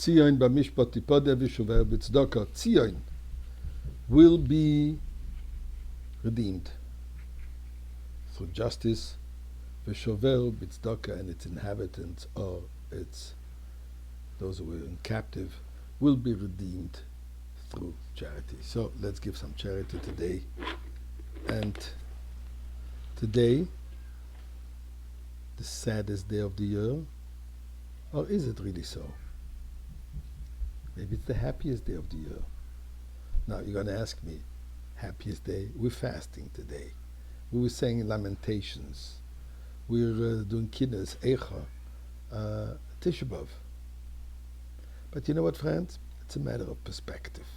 Tzion b'mishpat tipodeh v'shover b'tzedakah. Tzion will be redeemed through justice, v'shover b'tzedakah, and its inhabitants, or its those who were in captive, will be redeemed through charity. So let's give some charity today. And today, the saddest day of the year, or is it really so? Maybe it's the happiest day of the year. Now you're going to ask me, happiest day? We're fasting today. We were saying lamentations. We're doing kiddush, eicha, Tisha B'Av. But you know what, friends? It's a matter of perspective.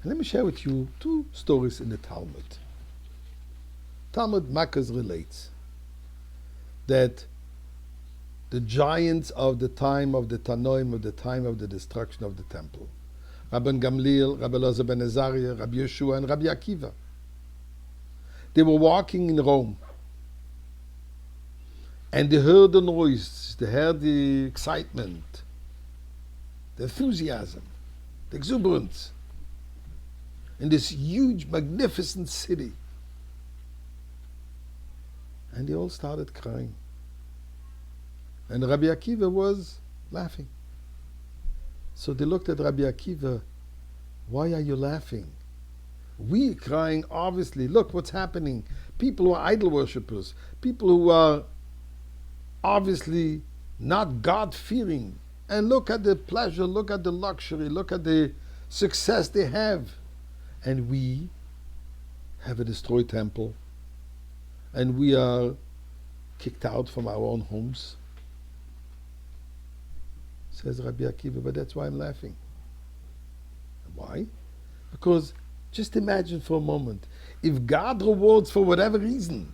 And let me share with you two stories in the Talmud. Talmud Makkas relates that the giants of the time of the Tanoim, of the time of the destruction of the temple, Rabbi Gamliel, Rabbi Elazar ben Azariah, Rabbi Yeshua, and Rabbi Akiva, they were walking in Rome, and they heard the noise, they heard the excitement, the enthusiasm, the exuberance in this huge, magnificent city. And they all started crying. And Rabbi Akiva was laughing. So they looked at Rabbi Akiva, why are you laughing? We crying, obviously. Look what's happening. People who are idol worshippers, people who are obviously not God-fearing. And look at the pleasure, look at the luxury, look at the success they have. And we have a destroyed temple. And we are kicked out from our own homes. Says Rabbi Akiva, but that's why I'm laughing. Why? Because just imagine for a moment, if God rewards for whatever reason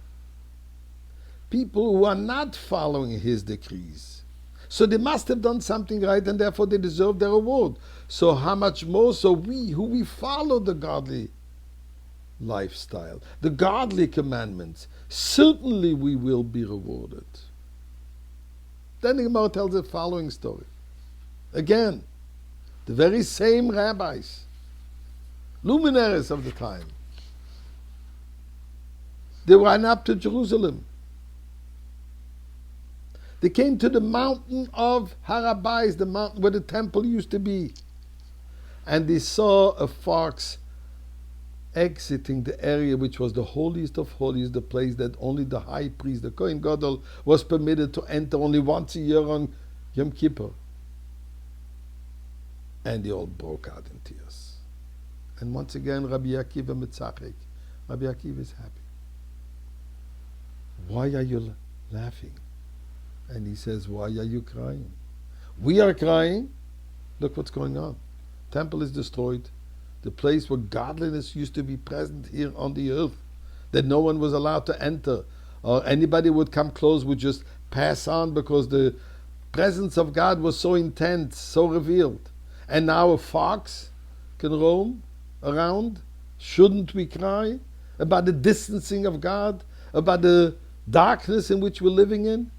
people who are not following His decrees, so they must have done something right and therefore they deserve their reward. So how much more so we, who we follow the godly lifestyle, the godly commandments, certainly we will be rewarded. Then the Gemara tells the following story. Again, the very same rabbis, luminaries of the time, they ran up to Jerusalem. They came to the mountain of Harabais, the mountain where the temple used to be, and they saw a fox exiting the area which was the holiest of holies, the place that only the high priest, the Kohen Gadol, was permitted to enter only once a year on Yom Kippur. And they all broke out in tears. And once again, Rabbi Akiva mitzachek. Rabbi Akiva is happy. Why are you laughing? And he says, why are you crying? We are crying. Look what's going on. Temple is destroyed. The place where godliness used to be present here on the earth, that no one was allowed to enter, or anybody would come close would just pass on because the presence of God was so intense, so revealed. And now a fox can roam around. Shouldn't we cry about the distancing of God, about the darkness in which we're living in?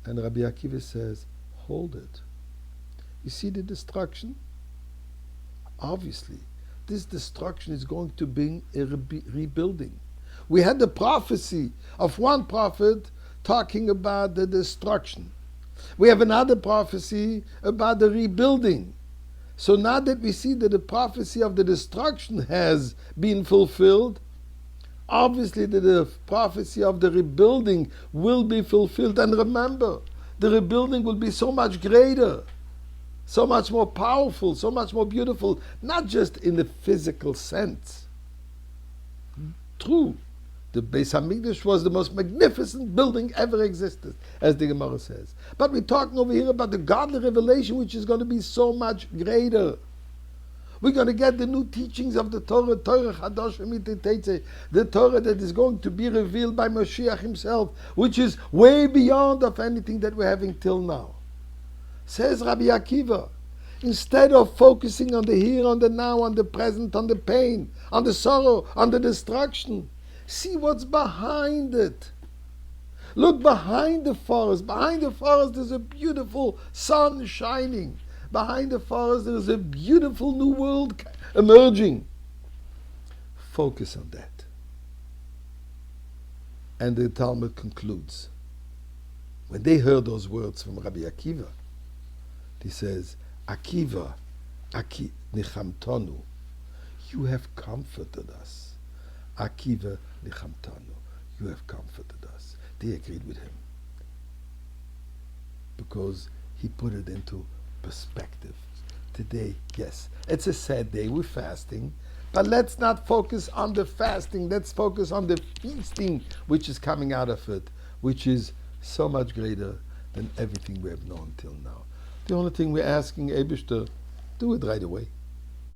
And Rabbi Akiva says, hold it. You see the destruction? Obviously, this destruction is going to bring a rebuilding. We had the prophecy of one prophet talking about the destruction. We have another prophecy about the rebuilding. So now that we see that the prophecy of the destruction has been fulfilled, obviously that the prophecy of the rebuilding will be fulfilled. And remember, the rebuilding will be so much greater, so much more powerful, so much more beautiful, not just in the physical sense. True, the Beis Hamikdash was the most magnificent building ever existed, as the Gemara says. But we're talking over here about the godly revelation, which is going to be so much greater. We're going to get the new teachings of the Torah, Torah Chadash V'Mitetze, the Torah that is going to be revealed by Mashiach himself, which is way beyond of anything that we're having till now. Says Rabbi Akiva, instead of focusing on the here, on the now, on the present, on the pain, on the sorrow, on the destruction, see what's behind it. Look behind the forest. Behind the forest there's a beautiful sun shining. Behind the forest there's a beautiful new world emerging. Focus on that. And the Talmud concludes. When they heard those words from Rabbi Akiva, he says, Akiva, nichamtonu, you have comforted us. Akiva nichamtonu, you have comforted us. They agreed with him. Because he put it into perspective. Today, yes, it's a sad day, we're fasting, but let's not focus on the fasting, let's focus on the feasting which is coming out of it, which is so much greater than everything we have known till now. The only thing we're asking Eibishter, do it right away.